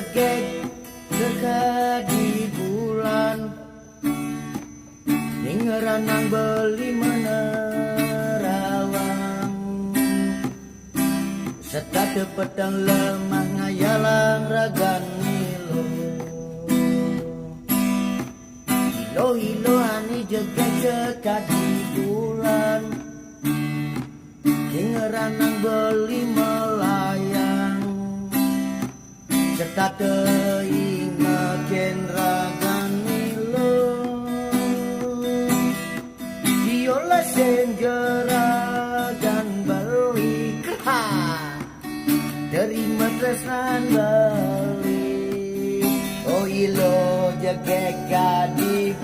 jegek dekat di bulan Ningeranang beli menerawang serta tepedang lemah ngayalang ragan nilo hilo ani jegek dekat di bulan Ningeranang beli melayang serta teingaken ragan nilo diolah senjeragan beli kerah terima tresnan beli oh ilo jegek di